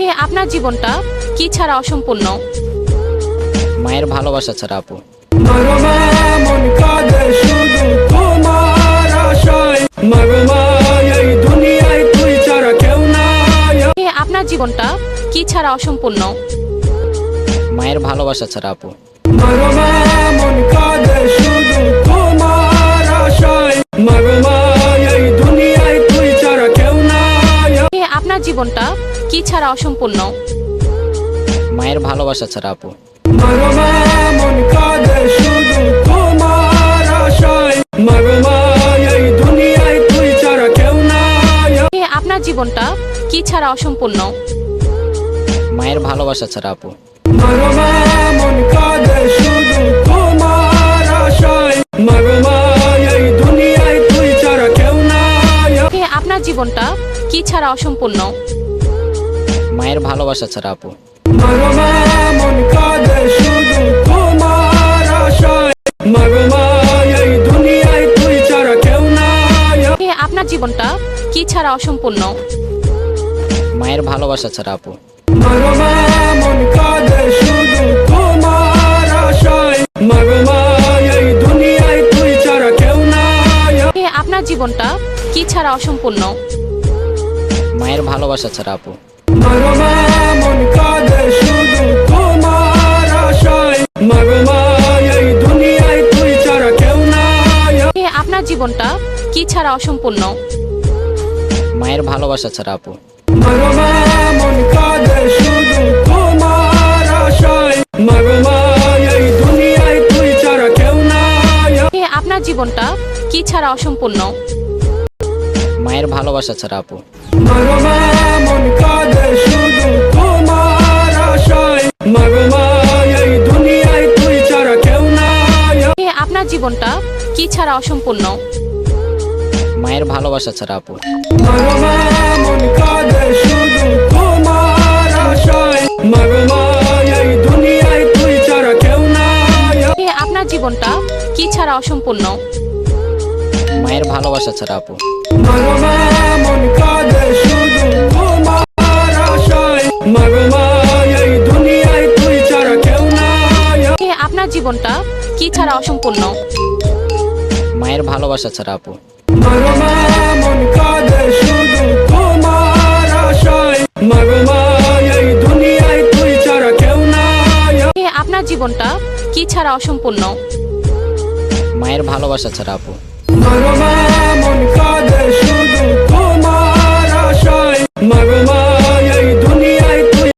আপনার জীবনটা কি ছাড়া অসম্পূর্ণ? মায়ের ভালোবাসা ছাড়া আপু। মাগো মা মন কাঁদে শুধু তোমার আশায়, মাগো মা এই দুনিয়ায় তুই ছাড়া কেউ নাই। আপনার জীবনটা কি ছাড়া অসম্পূর্ণ? মায়ের ভালোবাসা ছাড়া আপু। মাগো মা মন কাঁদে শুধু তোমার আশায়, মাগো মা এই দুনিয়ায় তুই ছাড়া কেউ নাই। আপনার জীবনটা কি ছাড়া অসম্পূর্ণ? মায়ের ভালোবাসা ছাড়া আপু। মাগো মা মন কাঁদে শুধু তোমার আশায়, মাগো মা এই দুনিয়ায় তুই ছাড়া কেউ নাই। আপনার জীবনটা কি ছাড়া অসম্পূর্ণ? মায়ের ভালোবাসা ছাড়া আপু। মাগো মা মন কাঁদে শুধু তোমার আশায়, মাগো মা এই দুনিয়ায় তুই ছাড়া কেউ নাই। আপনার জীবনটা কি ছাড়া অসম্পূর্ণ? মায়ের ভালোবাসা ছাড়া আপু। মাগো মা মন কাঁদে শুধু তোমার আশায়, মাগো মা এই দুনিয়ায় তুই ছাড়া কেউ নাই। আপনার জীবনটা কি ছাড়া অসম্পূর্ণ? মায়ের ভালোবাসা ছাড়া আপু। মাগো মা মন কাঁদে শুধু তোমার আশায়, মাগো মা এই দুনিয়ায় তুই ছাড়া কেউ নাই। আপনার জীবনটা কি ছাড়া অসম্পূর্ণ? মায়ের ভালোবাসা ছাড়া আপু। মাগো মা মন কাঁদে শুধু তোমার আশায়, মাগো মা এই দুনিয়ায় তুই ছাড়া কেউ নাই। আপনার জীবনটা কি ছাড়া অসম্পূর্ণ? মায়ের ভালোবাসা ছাড়া আপু। মাগো মা মন কাঁদে শুধু তোমার আশায়, মাগো মা এই দুনিয়ায় তুই ছাড়া কেউ নাই। আপনার জীবনটা কি ছাড়া অসম্পূর্ণ? মায়ের ভালোবাসা ছাড়া আপু। মাগো মা মন কাঁদে শুধু তোমার আশায়, মাগো মা এই দুনিয়ায় তুই ছাড়া কেউ নাই। আপনার জীবনটা কি ছাড়া অসম্পূর্ণ? মায়ের ভালোবাসা ছাড়া আপু। মাগো মা মন কাঁদে শুধু তোমার আশায়, মাগো মা এই দুনিয়ায় তুই ছাড়া কেউ নাই। আপনার জীবনটা কি ছাড়া অসম্পূর্ণ? মায়ের ভালোবাসা ছাড়া আপু। মাগো মা মন কাঁদে শুধু তোমার আশায়, মাগো মা এই দুনিয়ায় তুই ছাড়া কেউ নাই। আপনার জীবনটা কি ছাড়া অসম্পূর্ণ? মায়ের ভালোবাসা ছাড়া আপু। মাগো মা মন কাঁদে শুধু তোমার আশায়, মাগো মা এই দুনিয়ায় তুই ছাড়া কেউ নাই। আপনার জীবনটা কি ছাড়া অসম্পূর্ণ? মায়ের ভালোবাসা ছাড়া আপু। মাগো মা মন কাঁদে শুধু তোমার আশায়, মাগো মা